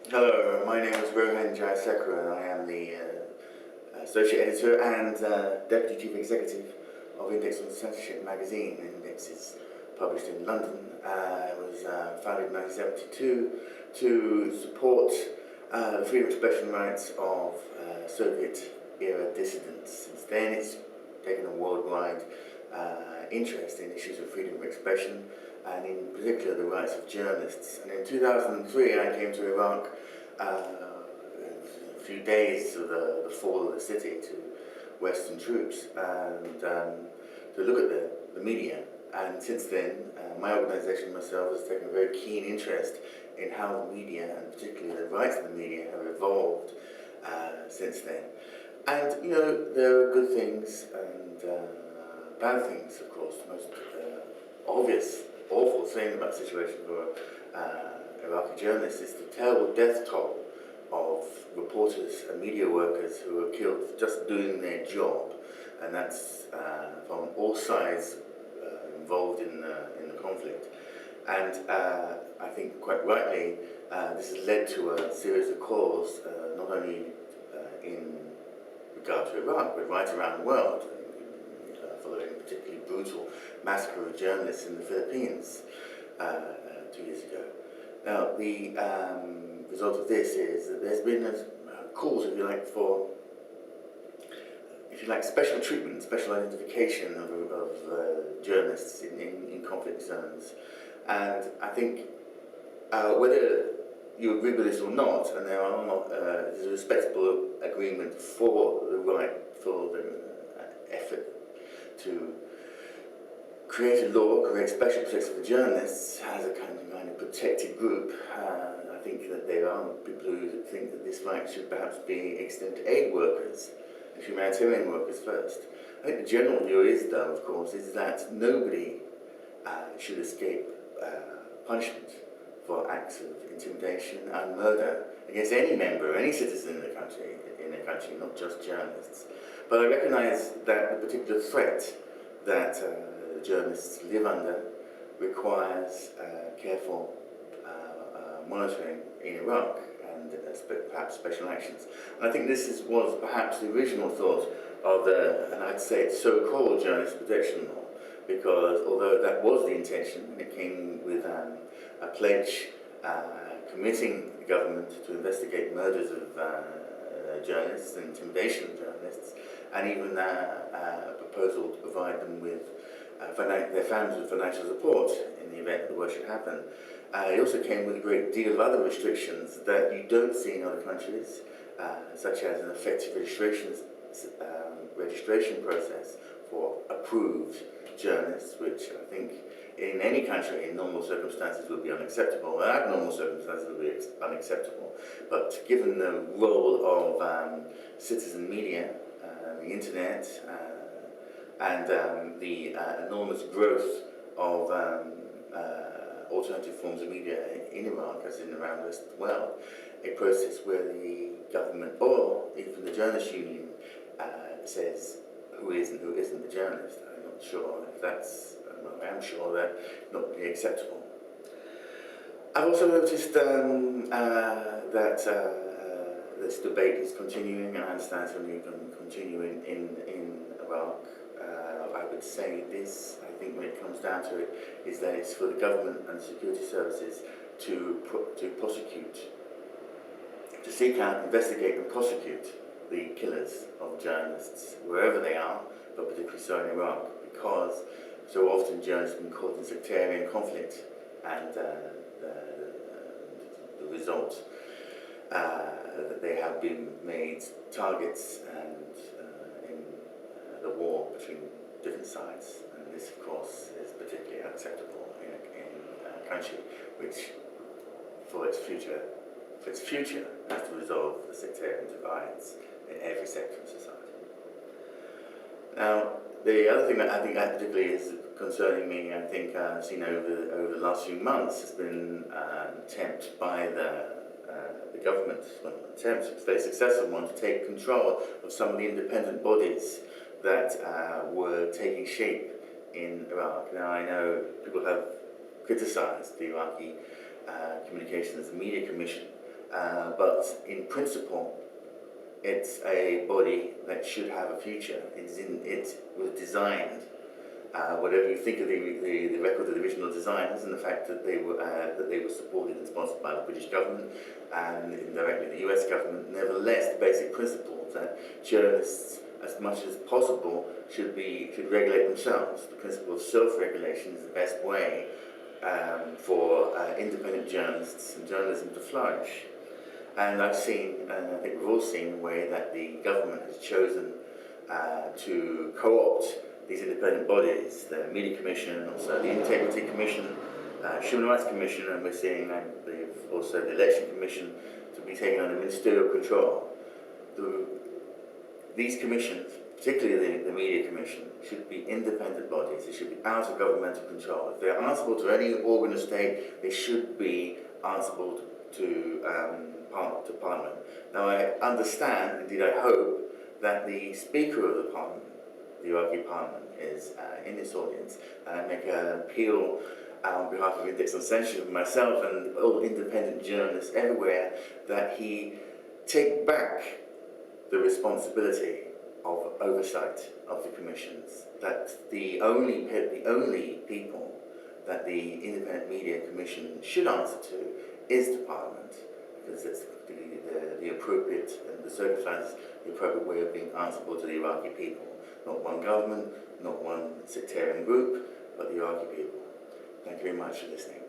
Hello, my name is Rohan Jayasekera and I am the Associate Editor and Deputy Chief Executive of Index on Censorship magazine. Index is published in London. It was founded in 1972 to support the freedom of expression rights of Soviet-era dissidents. Since then it's taken a worldwide interest in issues of freedom of expression and in particular the rights of journalists. And in 2003 I came to Iraq a few days to the fall of the city to Western troops and to look at the media. And since then my organisation myself has taken a very keen interest in how the media and particularly the rights of the media have evolved since then. And you know, there are good things and bad things, of course. The most obvious, awful thing about the situation for Iraqi journalists is the terrible death toll of reporters and media workers who are killed just doing their job, and that's from all sides involved in the conflict. And I think quite rightly, this has led to a series of calls, not only in regard to Iraq, but right around the world, following a particularly brutal massacre of journalists in the Philippines 2 years ago. Now, the result of this is that there's been calls, if you like, for special treatment, special identification of journalists in conflict zones. And I think whether you agree with this or not, and there's a respectable agreement for the right, for the effort to create a law, create special protection for journalists as a kind of protected group. I think that there are people who think that this right should perhaps be extended to aid workers and humanitarian workers first. I think the general view is, though, of course, is that nobody should escape punishment for acts of intimidation and murder against any member, any citizen in the country, not just journalists. But I recognise that the particular threat that journalists live under requires careful monitoring in Iraq and perhaps special actions. And I think this was perhaps the original thought of and I'd say so-called journalist protection law, because although that was the intention, when it came with a pledge committing the government to investigate murders of journalists and intimidation of journalists, and even a proposal to provide them with their families with financial support in the event that the worst should happen. It also came with a great deal of other restrictions that you don't see in other countries, such as an effective registration process for approved journalists, which I think in any country in normal circumstances would be unacceptable, and abnormal circumstances would be unacceptable. But given the role of citizen media, the internet, and the enormous growth of alternative forms of media in Iraq, as in around the rest of the world, a process where the government or even the journalist union says who is and who isn't the journalist. I'm not sure if that's, well, I am sure that not really acceptable. I've also noticed that this debate is continuing, and I understand it's only going to continue in Iraq. I would say this, I think when it comes down to it, is that it's for the government and security services to prosecute, to seek out, investigate and prosecute the killers of journalists, wherever they are, but particularly so in Iraq, because so often journalists have been caught in sectarian conflict, and the result that they have been made targets and in the war between different sides. And this, of course, is particularly unacceptable in a country which, for its future, has to resolve the sectarian divides in every sector of society. Now, the other thing that I think particularly is concerning me, I think I've seen over the last few months, has been an attempt by the government, an attempt, a very successful one, to take control of some of the independent bodies that were taking shape in Iraq. Now, I know people have criticised the Iraqi Communications and Media Commission but in principle, it's a body that should have a future. It was designed, whatever you think of the record of the original designers and the fact that they were supported and sponsored by the British government and indirectly the US government, nevertheless the basic principle that journalists, as much as possible, should regulate themselves. The principle of self-regulation is the best way for independent journalists and journalism to flourish. And I've seen, and I think we've all seen, the way that the government has chosen to co-opt these independent bodies, the Media Commission, also the Integrity Commission, Human Rights Commission, and we're seeing, I believe, also the Election Commission to be taken under ministerial control. These commissions, particularly the Media Commission, should be independent bodies. They should be out of governmental control. If they're answerable to any organ of state, they should be answerable to Parliament. Now I understand, indeed I hope, that the Speaker of the Parliament, the Iraqi Parliament, is in this audience, and I make an appeal on behalf of Index on Censorship, myself and all independent journalists everywhere, that he take back the responsibility of oversight of the commissions, that the only people that the Independent Media Commission should answer to is the Parliament, because it's the appropriate, and the circumstances, the appropriate way of being answerable to the Iraqi people. Not one government, not one sectarian group, but the Iraqi people. Thank you very much for listening.